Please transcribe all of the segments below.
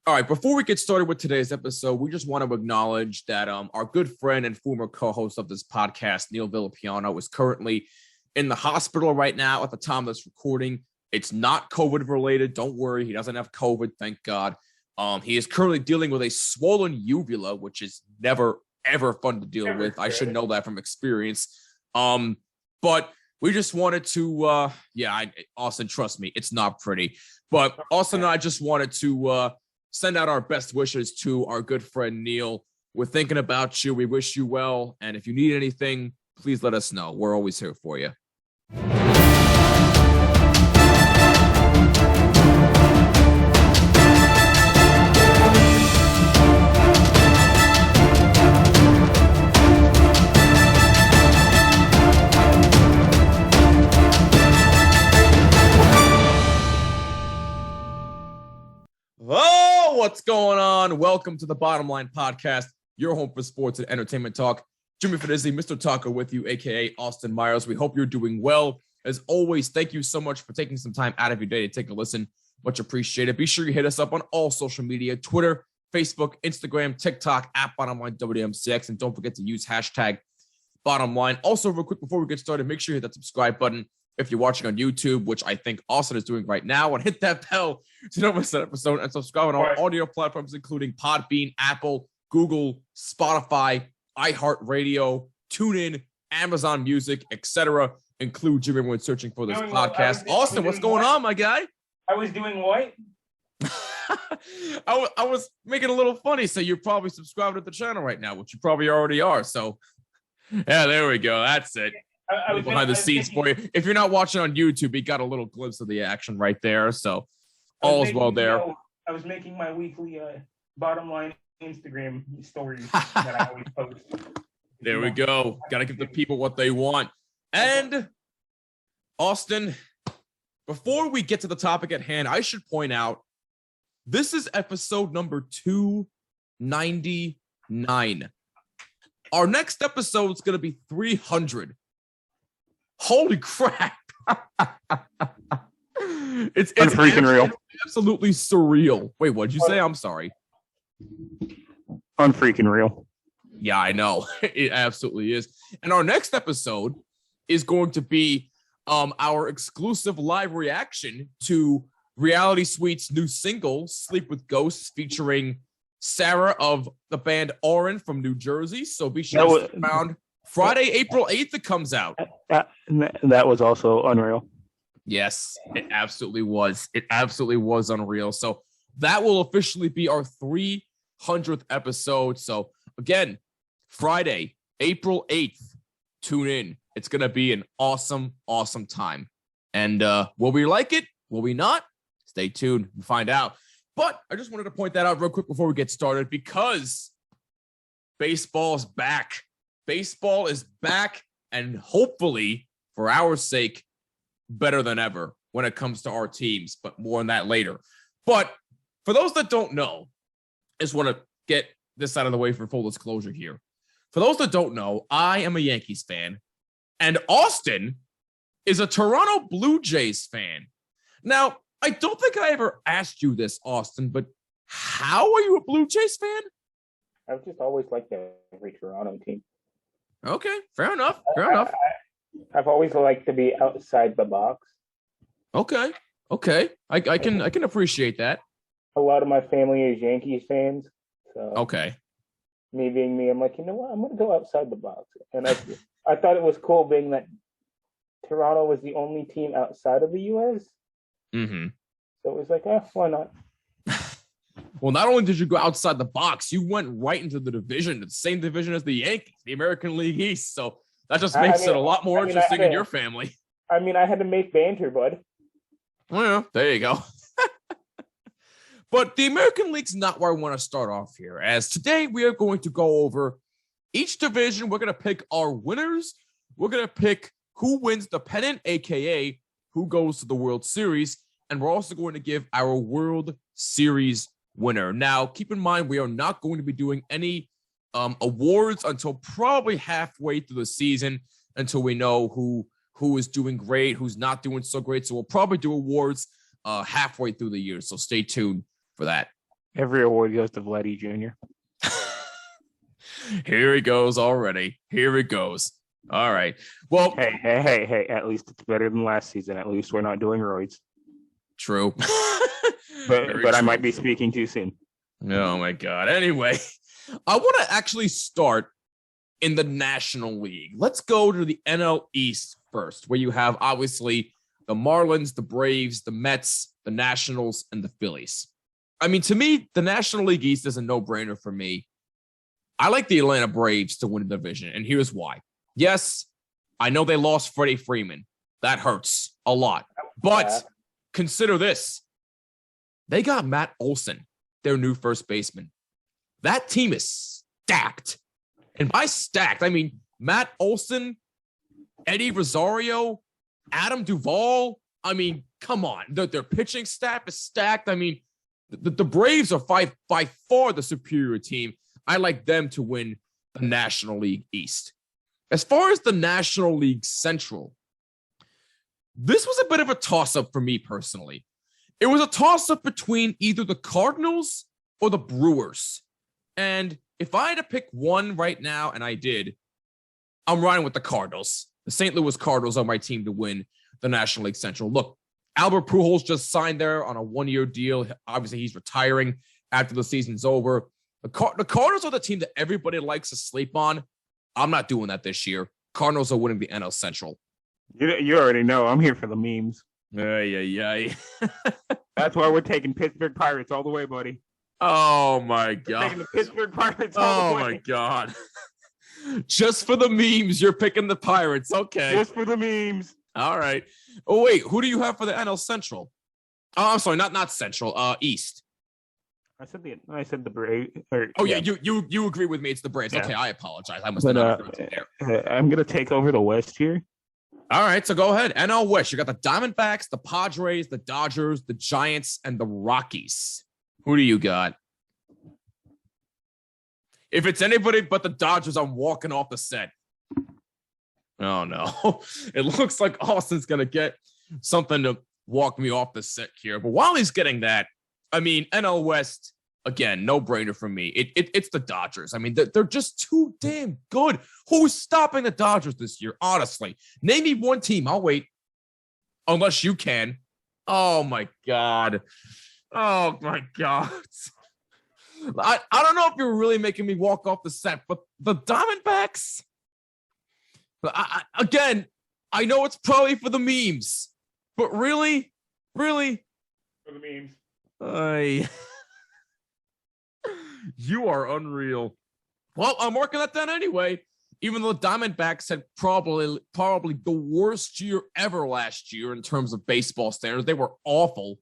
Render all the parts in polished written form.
All right, before we get started with today's episode, we just want to acknowledge that our good friend and former co-host of this podcast, Neil Villapiano, is currently in the hospital right now at the time of this recording. It's not COVID related. Don't worry. He doesn't have COVID, thank God. He is currently dealing with a swollen uvula, which is never, ever fun to deal with. I should know that from experience. But we just wanted to, Austin, trust me, it's not pretty. But Austin and I just wanted to send out our best wishes to our good friend Neil. We're thinking about you. We wish you well. And if you need anything, please let us know. We're always here for you. Oh, what's going on? Welcome to the Bottom Line Podcast, your home for sports and entertainment talk. Jimmy Fidizzi, Mr. Taco with you, a.k.a. Austin Myers. We hope you're doing well. As always, thank you so much for taking some time out of your day to take a listen. Much appreciated. Be sure you hit us up on all social media, Twitter, Facebook, Instagram, TikTok, at BottomLine WMCX, and don't forget to use hashtag BottomLine. Also, real quick, before we get started, make sure you hit that subscribe button if you're watching on YouTube, which I think Austin is doing right now, and hit that bell to never miss an episode, and subscribe on all audio platforms, including Podbean, Apple, Google, Spotify, iHeartRadio, TuneIn, Amazon Music, etc. Include Jimmy when searching for this podcast. Austin, what's going on, my guy? I was doing what? I was making a little funny, so you're probably subscribed to the channel right now, which you probably already are. So, yeah, there we go. That's it. I was behind the scenes for you. If you're not watching on YouTube, you got a little glimpse of the action right there. So all's well there. I was making my weekly Bottom Line Instagram stories that I always post. There we go. Got to give the people what they want. And Austin, before we get to the topic at hand, I should point out this is episode number 299. Our next episode is going to be 300. Holy crap. It's freaking real. Absolutely surreal. Wait, what'd you say? I'm sorry. Unfreaking real. Yeah, I know. It absolutely is. And our next episode is going to be our exclusive live reaction to Reality Suite's new single, Sleep with Ghosts, featuring Sarah of the band Oren from New Jersey. So be sure to stick around. Friday, April 8th, it comes out. That was also unreal. Yes, it absolutely was. It absolutely was unreal. So that will officially be our 300th episode. So again, Friday, April 8th, tune in. It's going to be an awesome, awesome time. And will we like it? Will we not? Stay tuned and find out. But I just wanted to point that out real quick before we get started, because baseball's back. Baseball is back, and hopefully, for our sake, better than ever when it comes to our teams, but more on that later. But for those that don't know, I just want to get this out of the way for full disclosure here. For those that don't know, I am a Yankees fan, and Austin is a Toronto Blue Jays fan. Now, I don't think I ever asked you this, Austin, but how are you a Blue Jays fan? I've just always liked every Toronto team. Okay, fair enough. Fair enough. I've always liked to be outside the box. Okay. I can appreciate that. A lot of my family is Yankees fans. So okay. Me being me, I'm like, you know what? I'm going to go outside the box. And I thought it was cool being that Toronto was the only team outside of the U.S. Mm-hmm. So it was like, why not? Well, not only did you go outside the box, you went right into the division, the same division as the Yankees, the American League East. So that just makes it a lot more interesting in your family. I mean, I had to make banter, bud. Well, yeah, there you go. But the American League's not where I want to start off here, as today we are going to go over each division. We're going to pick our winners. We're going to pick who wins the pennant, a.k.a. who goes to the World Series. And we're also going to give our World Series winner. Now, keep in mind, we are not going to be doing any awards until probably halfway through the season, until we know who is doing great, who's not doing so great. So we'll probably do awards halfway through the year. So stay tuned for that. Every award goes to Vladdy Jr. Here he goes already. Here he goes. All right. Well, Hey. At least it's better than last season. At least we're not doing roids. true. But I might be speaking too soon. Oh, my God. Anyway, I want to actually start in the National League. Let's go to the NL East first, where you have, obviously, the Marlins, the Braves, the Mets, the Nationals, and the Phillies. I mean, to me, the National League East is a no-brainer for me. I like the Atlanta Braves to win the division, and here's why. Yes, I know they lost Freddie Freeman. That hurts a lot. But consider this. They got Matt Olson, their new first baseman. That team is stacked. And by stacked, I mean Matt Olson, Eddie Rosario, Adam Duvall. I mean, come on. Their pitching staff is stacked. I mean, the Braves are by far the superior team. I like them to win the National League East. As far as the National League Central, this was a bit of a toss-up for me personally. It was a toss-up between either the Cardinals or the Brewers. And if I had to pick one right now, and I did, I'm riding with the Cardinals. The St. Louis Cardinals are my team to win the National League Central. Look, Albert Pujols just signed there on a one-year deal. Obviously, he's retiring after the season's over. The Cardinals are the team that everybody likes to sleep on. I'm not doing that this year. Cardinals are winning the NL Central. You already know. I'm here for the memes. Yeah. That's why we're taking Pittsburgh Pirates all the way, buddy. Oh, my God. Taking the Pittsburgh Pirates all the way. Oh, my God. Just for the memes, you're picking the Pirates. Okay. Just for the memes. All right. Oh, wait. Who do you have for the NL Central? Oh, I'm sorry. Not Central. East. I said the Braves. Yeah, you agree with me. It's the Braves. Yeah. Okay, I apologize. I must have not agreed there. I'm going to take over the West here. All right, so go ahead. NL West. You got the Diamondbacks, the Padres, the Dodgers, the Giants, and the Rockies. Who do you got? If it's anybody but the Dodgers, I'm walking off the set. Oh, no. It looks like Austin's going to get something to walk me off the set here. But while he's getting that, I mean, NL West, again, no-brainer for me. It's the Dodgers. I mean, they're just too damn good. Who's stopping the Dodgers this year, honestly? Name me one team. I'll wait. Unless you can. Oh, my God. Oh, my God. I don't know if you're really making me walk off the set, but the Diamondbacks, again, I know it's probably for the memes, but really? For the memes. You are unreal. Well, I'm working that down anyway. Even though the Diamondbacks had probably the worst year ever last year in terms of baseball standards. They were awful.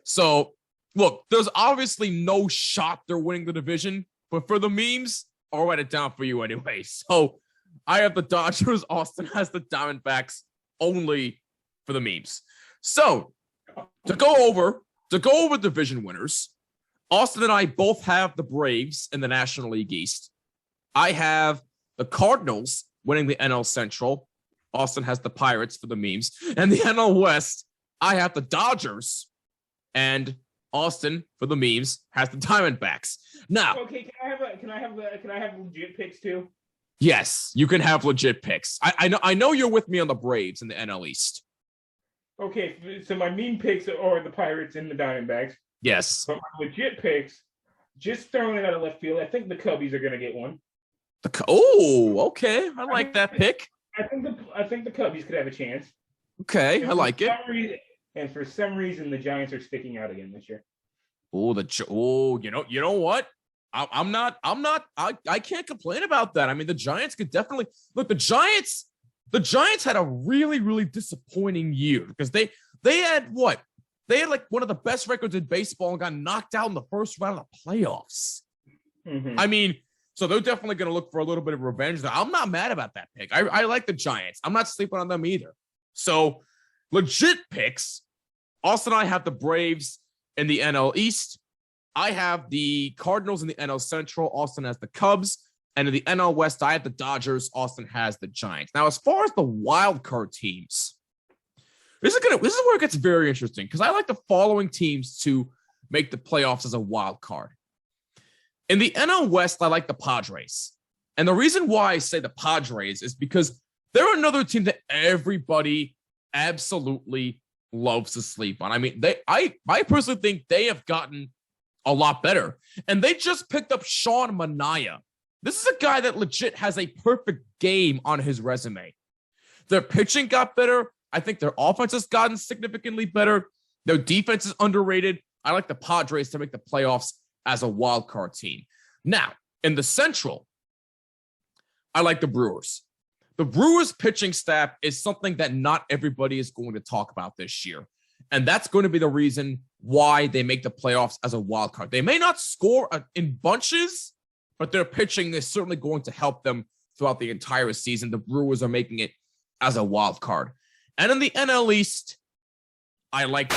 So, look, there's obviously no shot they're winning the division. But for the memes, I'll write it down for you anyway. So, I have the Dodgers. Austin has the Diamondbacks only for the memes. So, to go over division winners, Austin and I both have the Braves in the National League East. I have the Cardinals winning the NL Central. Austin has the Pirates for the memes. And the NL West, I have the Dodgers. And Austin, for the memes, has the Diamondbacks. Now, okay, can I have legit picks too? Yes, you can have legit picks. I know you're with me on the Braves in the NL East. Okay, so my meme picks are the Pirates and the Diamondbacks. Yes. But my legit picks, just throwing it out of left field, I think the Cubbies are going to get one. Okay. I like that pick. I think the Cubbies could have a chance. Okay, I like it. And for some reason, the Giants are sticking out again this year. You know what? I can't complain about that. I mean, the Giants could definitely look. The Giants had a really, really disappointing year because they had what? They had like one of the best records in baseball and got knocked out in the first round of the playoffs. Mm-hmm. I mean, so they're definitely going to look for a little bit of revenge. I'm not mad about that pick. I like the Giants. I'm not sleeping on them either. So legit picks. Austin and I have the Braves in the NL East. I have the Cardinals in the NL Central. Austin has the Cubs. And in the NL West, I have the Dodgers. Austin has the Giants. Now, as far as the wild card teams, this is where it gets very interesting because I like the following teams to make the playoffs as a wild card. In the NL West, I like the Padres. And the reason why I say the Padres is because they're another team that everybody absolutely loves to sleep on. I mean, I personally think they have gotten a lot better. And they just picked up Sean Manaea. This is a guy that legit has a perfect game on his resume. Their pitching got better. I think their offense has gotten significantly better. Their defense is underrated. I like the Padres to make the playoffs as a wild card team. Now, in the Central, I like the Brewers. The Brewers pitching staff is something that not everybody is going to talk about this year. And that's going to be the reason why they make the playoffs as a wild card. They may not score in bunches, but their pitching is certainly going to help them throughout the entire season. The Brewers are making it as a wild card. And in the NL East, I like...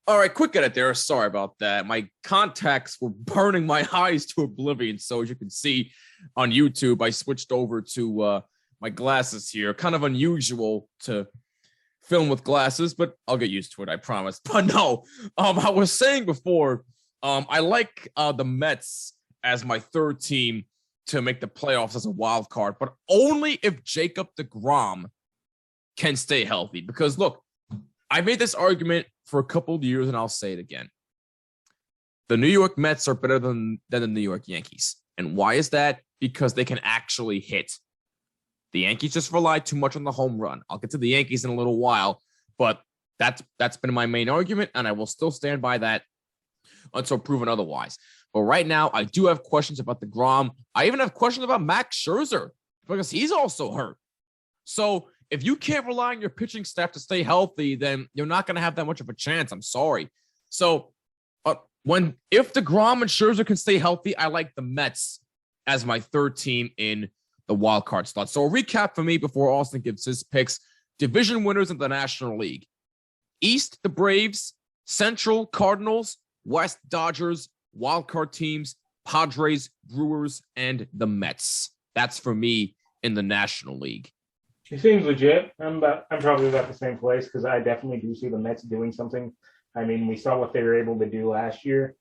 All right, quick edit there. Sorry about that. My contacts were burning my eyes to oblivion. So as you can see on YouTube, I switched over to my glasses here. Kind of unusual to film with glasses, but I'll get used to it, I promise. But no, I was saying before, I like the Mets as my third team to make the playoffs as a wild card, but only if Jacob deGrom can stay healthy. Because look, I made this argument for a couple of years, and I'll say it again. The New York Mets are better than the New York Yankees. And why is that? Because they can actually hit. The Yankees just rely too much on the home run. I'll get to the Yankees in a little while, but that's been my main argument, and I will still stand by that until proven otherwise. But right now, I do have questions about deGrom. I even have questions about Max Scherzer because he's also hurt. So if you can't rely on your pitching staff to stay healthy, then you're not going to have that much of a chance. I'm sorry. So if deGrom and Scherzer can stay healthy, I like the Mets as my third team in the wild card slot. So a recap for me before Austin gives his picks. Division winners in the National League. East, the Braves. Central, Cardinals. West, Dodgers. Wild card teams, Padres, Brewers, and the Mets. That's for me in the National League. It seems legit. I'm probably about the same place because I definitely do see the Mets doing something. I mean, we saw what they were able to do last year,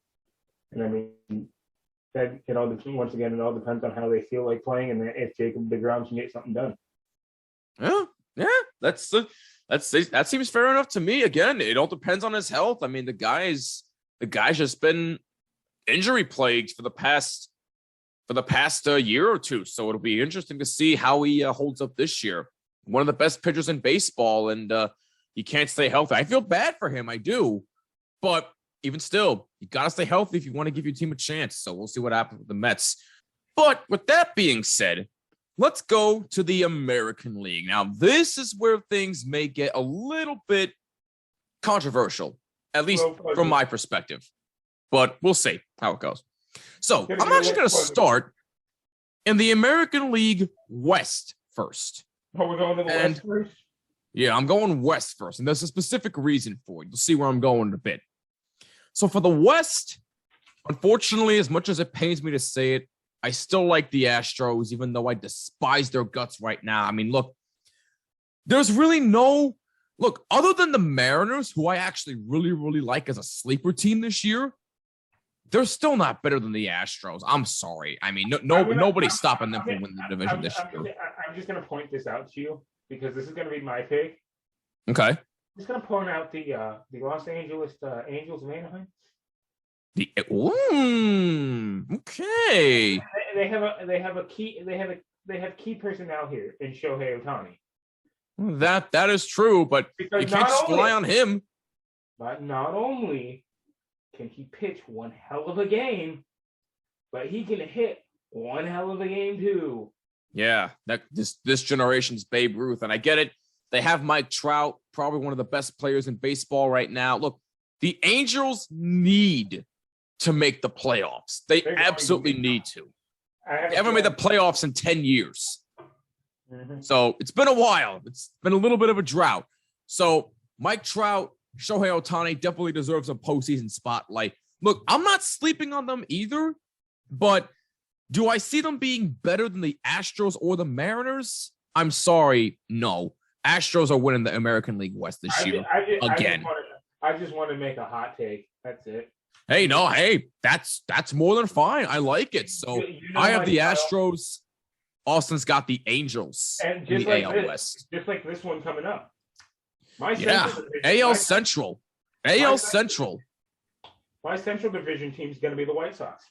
and I mean, that once again, it all depends on how they feel like playing and if Jacob deGrom can get something done. Yeah, that seems fair enough to me. Again, it all depends on his health. I mean, the guy's just been injury plagued for the past year or two, so it'll be interesting to see how he holds up this year. One of the best pitchers in baseball, and he can't stay healthy. I feel bad for him, I do, but even still, you got to stay healthy if you want to give your team a chance. So we'll see what happens with the Mets. But with that being said, let's go to the American League. Now, this is where things may get a little bit controversial, at least from my perspective. But we'll see how it goes. So I'm actually going to start in the American League West first. Oh, we're going to the West first? Yeah, I'm going West first. And there's a specific reason for it. You'll see where I'm going in a bit. So for the West, unfortunately, as much as it pains me to say it, I still like the Astros, even though I despise their guts right now. I mean, look, there's really other than the Mariners, who I actually really, really like as a sleeper team this year, they're still not better than the Astros. I'm sorry. I mean, nobody's stopping them from winning the division this year. I'm just going to point this out to you because this is going to be my pick. Okay. I'm just going to point out the Los Angeles Angels of Anaheim. Okay. They have key personnel here in Shohei Ohtani. That is true, but because you can't just rely on him. But not only can he pitch one hell of a game, but he can hit one hell of a game too. Yeah, this generation's Babe Ruth, and I get it. They have Mike Trout, probably one of the best players in baseball right now. Look, the Angels need to make the playoffs. They absolutely need to. They haven't made the playoffs in 10 years. Mm-hmm. So it's been a while. It's been a little bit of a drought. So Mike Trout, Shohei Ohtani definitely deserves a postseason spotlight. Look, I'm not sleeping on them either, but do I see them being better than the Astros or the Mariners? I'm sorry, no. Astros are winning the American League West this year again. I just want to make a hot take. That's it. Hey, no, hey, that's more than fine. I like it. So I have the Astros. Austin's got the Angels and in just the like AL West. just like this one coming up. AL Central. AL Central. My Central Division team's going to be the White Sox.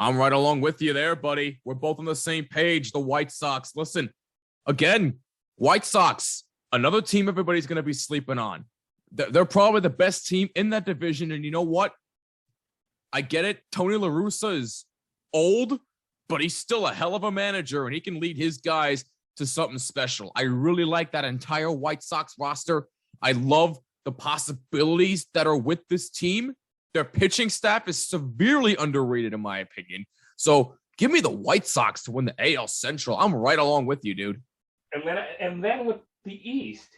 I'm right along with you there, buddy. We're both on the same page. The White Sox. Listen, again, White Sox, another team everybody's going to be sleeping on. They're probably the best team in that division. And you know what? I get it. Tony La Russa is old, but he's still a hell of a manager, and he can lead his guys to something special. I really like that entire White Sox roster. I love the possibilities that are with this team. Their pitching staff is severely underrated, in my opinion. So give me the White Sox to win the AL Central. I'm right along with you, dude. And then with the East.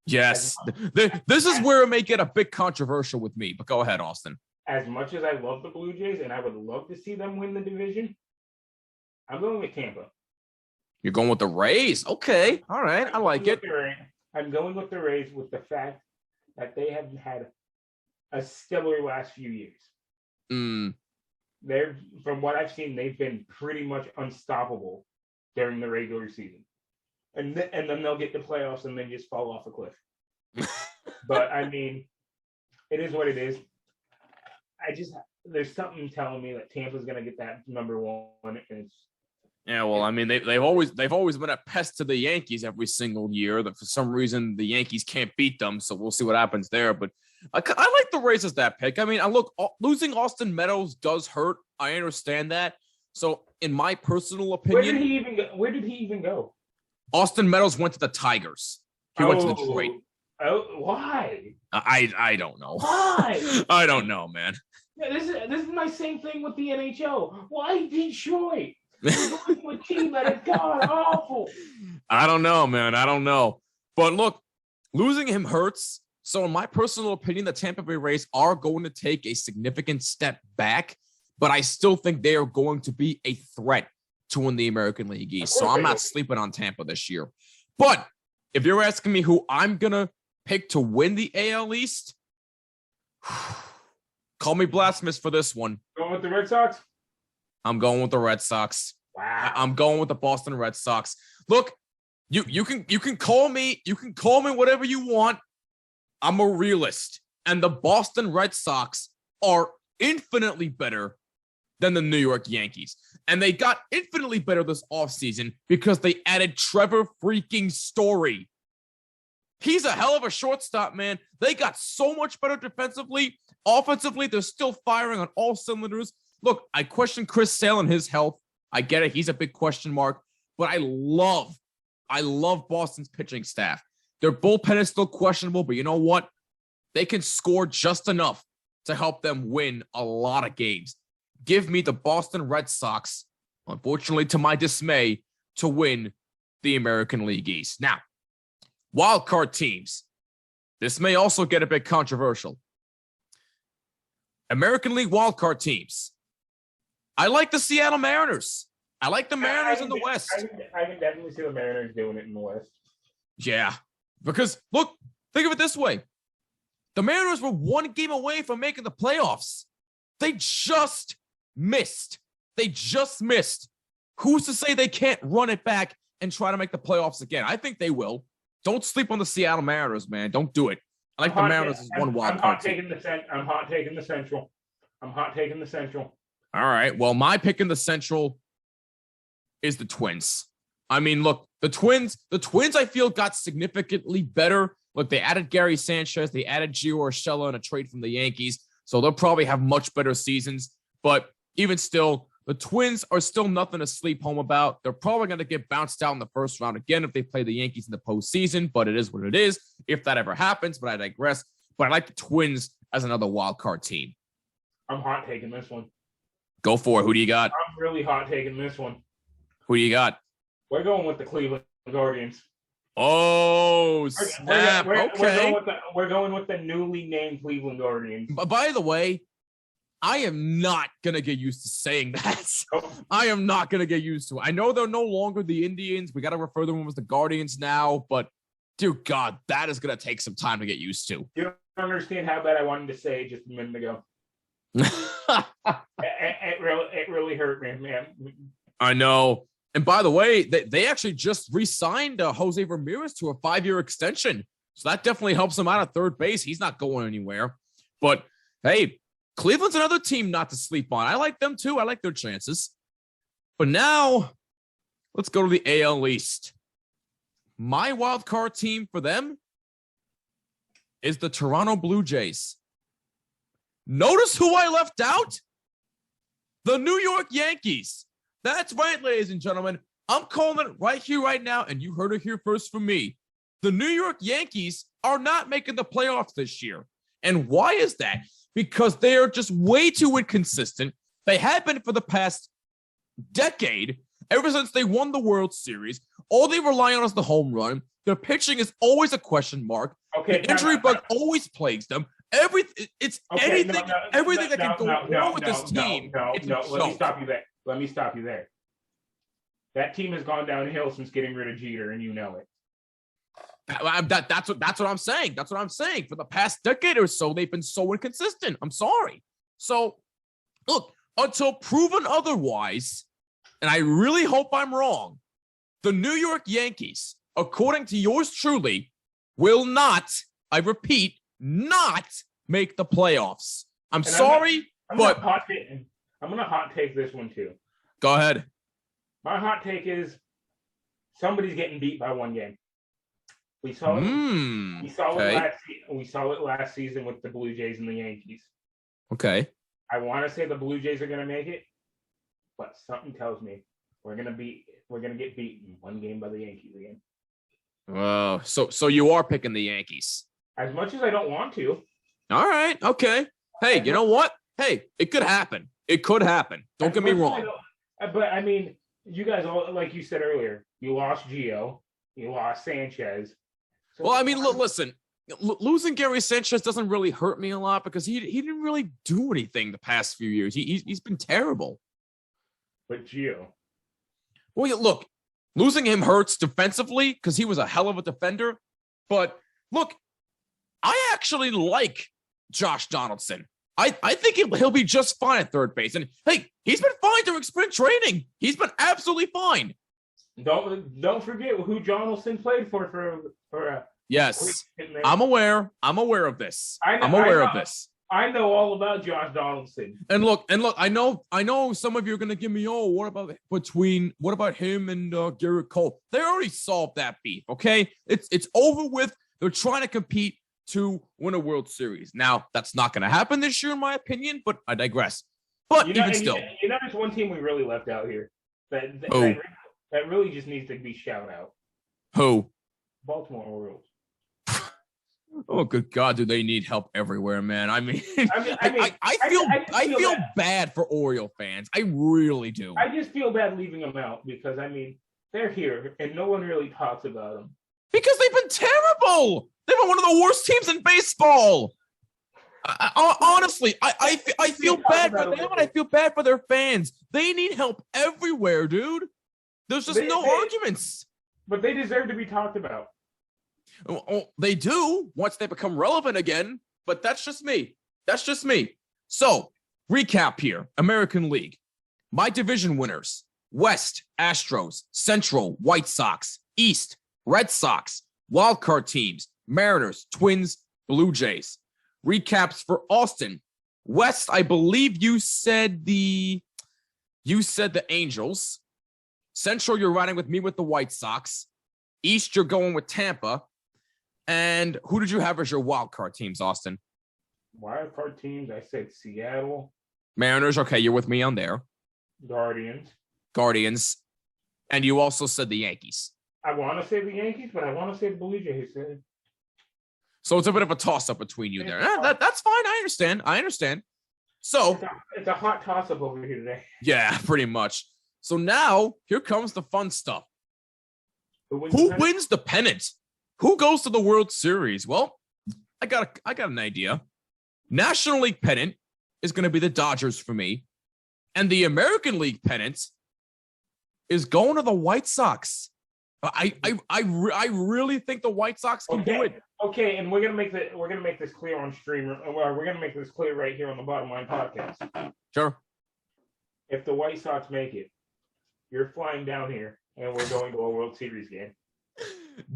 Yes. This is where it may get a bit controversial with me, but go ahead, Austin. As much as I love the Blue Jays and I would love to see them win the division, I'm going with Tampa. You're going with the Rays? Okay. All right. I like it. I'm going with the Rays with the fact that they have had a stellar last few years. They're, from what I've seen, they've been pretty much unstoppable during the regular season. And then they'll get the playoffs and then just fall off a cliff. But, I mean, it is what it is. There's something telling me that Tampa's going to get that number one. And yeah, well, I mean, they've always been a pest to the Yankees every single year. That for some reason the Yankees can't beat them, so we'll see what happens there. But I like the Rays as that pick. I mean, losing Austin Meadows does hurt. I understand that. So, in my personal opinion, where did he even go? Austin Meadows went to the Tigers. He went to Detroit. Oh, why? I don't know. Why? I don't know, man. Yeah, this is my same thing with the NHL. Why Detroit? A team that is god awful. I don't know, man. I don't know. But look, losing him hurts. So in my personal opinion, the Tampa Bay Rays are going to take a significant step back, but I still think they are going to be a threat to win the American League East. So I'm not sleeping on Tampa this year. But if you're asking me who I'm going to pick to win the AL East, call me blasphemous for this one. Going with the Red Sox? I'm going with the Red Sox. Wow. I'm going with the Boston Red Sox. Look, you can call me whatever you want. I'm a realist, and the Boston Red Sox are infinitely better than the New York Yankees. And they got infinitely better this offseason because they added Trevor freaking Story. He's a hell of a shortstop, man. They got so much better defensively. Offensively, they're still firing on all cylinders. Look, I question Chris Sale and his health. I get it. He's a big question mark. But I love Boston's pitching staff. Their bullpen is still questionable, but you know what? They can score just enough to help them win a lot of games. Give me the Boston Red Sox, unfortunately to my dismay, to win the American League East. Now, wildcard teams. This may also get a bit controversial. American League wildcard teams. I like the Seattle Mariners. I like the Mariners in the West. I can definitely see the Mariners doing it in the West. Yeah, because look, think of it this way. The Mariners were one game away from making the playoffs. They just missed. Who's to say they can't run it back and try to make the playoffs again? I think they will. Don't sleep on the Seattle Mariners, man. Don't do it. I like the Mariners as one wild card team. I'm hot taking the Central. All right. Well, my pick in the Central is the Twins. I mean, look, the Twins I feel got significantly better. Look, they added Gary Sanchez, they added Gio Urshela in a trade from the Yankees, so they'll probably have much better seasons. But even still, the Twins are still nothing to sleep home about. They're probably going to get bounced out in the first round again if they play the Yankees in the postseason, but it is what it is if that ever happens, but I digress. But I like the Twins as another wild card team. I'm hot taking this one. Go for it. Who do you got? I'm really hot taking this one. Who do you got? We're going with the Cleveland Guardians. Oh, snap. Okay. We're going with the newly named Cleveland Guardians. But by the way, I am not going to get used to saying that. Nope. I am not going to get used to it. I know they're no longer the Indians. We got to refer to them as the Guardians now. But, dear God, that is going to take some time to get used to. You don't understand how bad I wanted to say just a minute ago. It really hurt me, man. I know. And by the way, they actually just re-signed Jose Ramirez to a 5-year extension. So that definitely helps him out at third base. He's not going anywhere. But, hey, Cleveland's another team not to sleep on. I like them, too. I like their chances. But now, let's go to the AL East. My wild card team for them is the Toronto Blue Jays. Notice who I left out? The New York Yankees. That's right, ladies and gentlemen. I'm calling it right here, right now, and you heard it here first from me. The New York Yankees are not making the playoffs this year. And why is that? Because they are just way too inconsistent. They have been for the past decade, ever since they won the World Series. All they rely on is the home run. Their pitching is always a question mark. Okay, the injury bug always plagues them. Everything that can go wrong with this team. Let me stop you there. That team has gone downhill since getting rid of Jeter, and you know it. That's what I'm saying. That's what I'm saying. For the past decade or so, they've been so inconsistent. I'm sorry. So, look, until proven otherwise, and I really hope I'm wrong, the New York Yankees, according to yours truly, will not, I repeat, not make the playoffs. I'm sorry, but I'm going to hot take this one too. Go ahead. My hot take is somebody's getting beat by one game. We saw it. We saw it last season with the Blue Jays and the Yankees. Okay. I want to say the Blue Jays are going to make it, but something tells me we're going to get beaten one game by the Yankees again. Oh, so you are picking the Yankees. As much as I don't want to. All right. Okay. Hey, you know what? Hey, it could happen. It could happen. Don't get me wrong. But I mean, you guys all, like you said earlier, you lost Gio, you lost Sanchez. So well, I mean, listen, losing Gary Sanchez doesn't really hurt me a lot because he didn't really do anything the past few years. He's been terrible. But Gio. Well, look, losing him hurts defensively because he was a hell of a defender. But look, I actually like Josh Donaldson. I think he'll be just fine at third base. And hey, he's been fine during sprint training. He's been absolutely fine. Don't forget who Donaldson played for yes, I'm aware of this. I'm aware of this. I know all about Josh Donaldson. And look, I know some of you are gonna give me, what about him and Garrett Cole? They already solved that beef, okay? It's over with. They're trying to compete to win a World Series. Now, that's not gonna happen this year, in my opinion, but I digress. But still. There's one team we really left out here that really just needs to be shout out. Who? Baltimore Orioles. Oh, good God, do they need help everywhere, man? I mean, I feel bad for Oriole fans. I really do. I just feel bad leaving them out because, I mean, they're here and no one really talks about them. Because they've been terrible. They've been one of the worst teams in baseball. Honestly, I feel bad for them and I feel bad for their fans. They need help everywhere, dude. There's just no arguments. But they deserve to be talked about. Oh, they do once they become relevant again, but that's just me. So, recap here. American League. My division winners. West, Astros. Central, White Sox. East, Red Sox. Wildcard teams. Mariners, Twins, Blue Jays. Recaps for Austin. West, I believe you said the Angels. Central, you're riding with me with the White Sox. East, you're going with Tampa. And who did you have as your wild card teams, Austin? Wild card teams, I said Seattle. Mariners, okay, you're with me on there. Guardians. And you also said the Yankees. I want to say the Yankees, but I want to say the Blue Jays. So it's a bit of a toss-up between you there. That's fine. I understand. So it's a hot toss-up over here today. Yeah, pretty much. So now, here comes the fun stuff. Who wins the pennant? Who goes to the World Series? Well, I got an idea. National League pennant is going to be the Dodgers for me. And the American League pennant is going to the White Sox. I really think the White Sox can do it. Okay, and we're gonna make this clear on stream. Or we're gonna make this clear right here on the Bottom Line podcast. Sure. If the White Sox make it, you're flying down here, and we're going to a World Series game.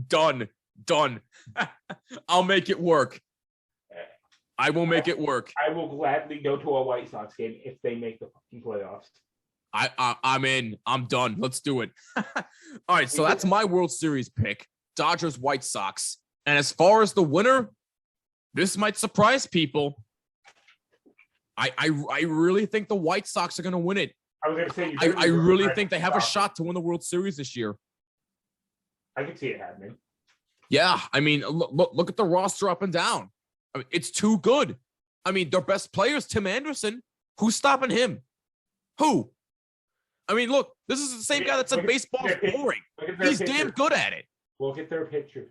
Done. I'll make it work. I will make it work. I will gladly go to a White Sox game if they make the fucking playoffs. I'm in. I'm done. Let's do it. All right, so that's my World Series pick. Dodgers, White Sox. And as far as the winner, this might surprise people. I really think the White Sox are going to win it. I was going to say, I really think they have a shot to win the World Series this year. I can see it happening. Yeah, I mean, look at the roster up and down. I mean, it's too good. I mean, their best player is Tim Anderson. Who's stopping him? Who? I mean, look, this is the same guy that said baseball is boring. He's damn good at it. Look at their picture.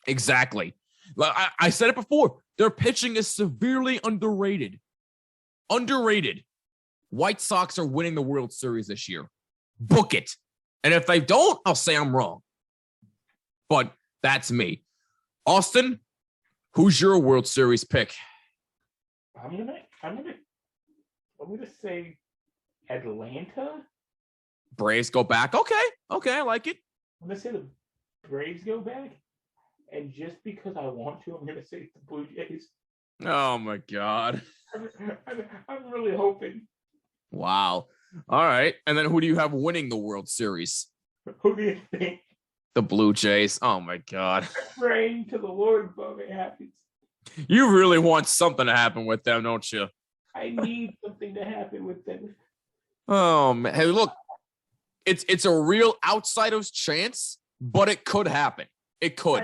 Exactly. I said it before. Their pitching is severely underrated. Underrated. White Sox are winning the World Series this year. Book it. And if they don't, I'll say I'm wrong. But that's me. Austin, who's your World Series pick? I'm gonna say Atlanta. Braves go back. Okay, I like it. I'm gonna say the Braves go back, and just because I want to, I'm gonna say the Blue Jays. Oh my God. I'm really hoping. Wow. All right. And then who do you have winning the World Series? Who do you think? The Blue Jays. Oh my God. I'm praying to the Lord above it happens. You really want something to happen with them, don't you? I need something to happen with them. Oh man. Hey, look, it's a real outsider's chance, but it could happen. It could.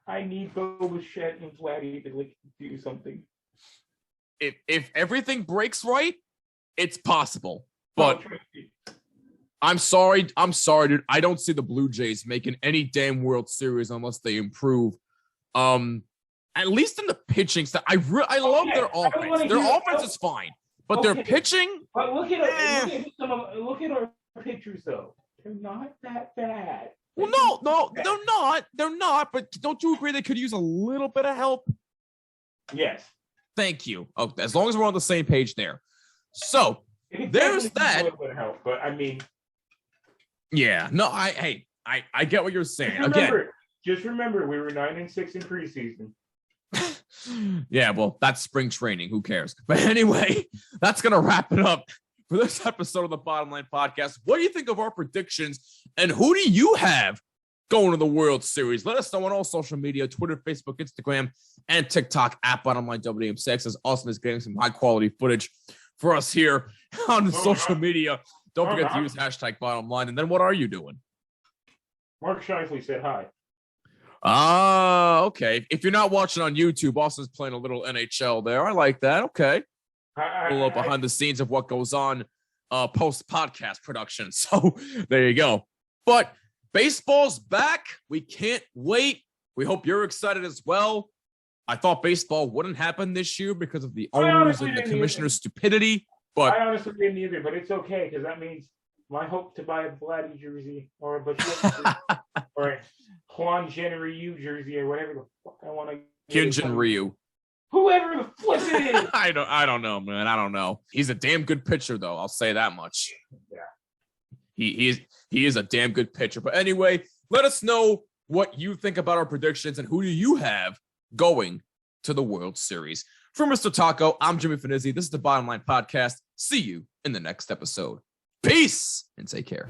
I need Bo Bichette and Vladdy to do something. If everything breaks right, it's possible. But I'm sorry, dude. I don't see the Blue Jays making any damn World Series unless they improve. At least in the pitching stuff. I love their offense. Their offense is fine, but their pitching. But look at our pitchers though. They're not that bad. Well, no, they're not. They're not. But don't you agree they could use a little bit of help? Yes. Thank you. Oh, as long as we're on the same page there. So there's that. A little bit of help, but I mean. Yeah. No. I get what you're saying. Just remember, we were 9-6 in preseason. Yeah, well, that's spring training. Who cares? But anyway, that's going to wrap it up for this episode of the Bottom Line Podcast. What do you think of our predictions? And who do you have going to the World Series? Let us know on all social media, Twitter, Facebook, Instagram, and TikTok at Bottom Line WM6, as Austin is getting some high-quality footage for us here on social media. Don't forget to use hashtag Bottom Line. And then what are you doing? Mark Shifley said hi. Okay. If you're not watching on YouTube, Austin's playing a little NHL there. I like that. Okay. A little behind the scenes of what goes on post-podcast production. So there you go. But baseball's back. We can't wait. We hope you're excited as well. I thought baseball wouldn't happen this year because of the owners and the commissioner's stupidity. But I honestly didn't either, but it's okay because that means my hope to buy a Vladdy jersey or a Bichette or a Juan Ryu jersey or whatever the fuck I want to get. Hyunjin Ryu. Whoever the flip it is. I don't know, man. I don't know. He's a damn good pitcher, though. I'll say that much. Yeah. He is a damn good pitcher. But anyway, let us know what you think about our predictions and who do you have going to the World Series. For Mr. Taco, I'm Jimmy Finizzi. This is the Bottom Line Podcast. See you in the next episode. Peace and take care.